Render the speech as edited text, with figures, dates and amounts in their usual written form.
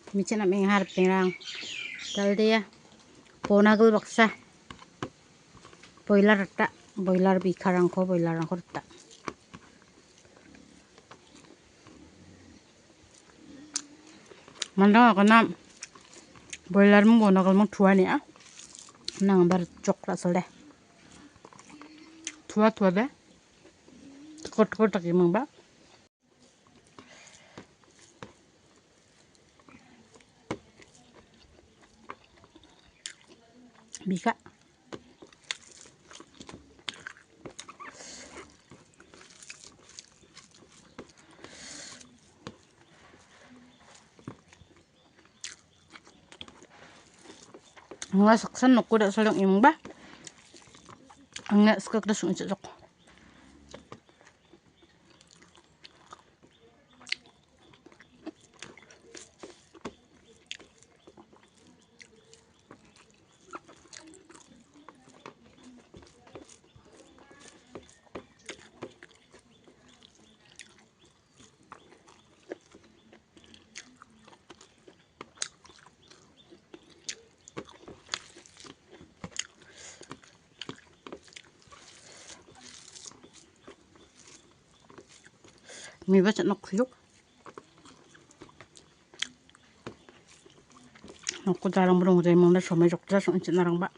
Micin aming harap pirang. Talde ya. Ponagul baksa. Boiler ta. Boiler bikarang ko. Boiler ang ta. Mandang ako na. Boiler mo bonagal mong tuwa niya. Nang bar coklat selde. Tuwa be. Tukot taki mong ba. Bika. Nga saksan no kuda salong imong ba. Nga skak da sung cocok. May baca nak kuyuk. Aku jarang berong jadi mangda somai jok jas narang ba.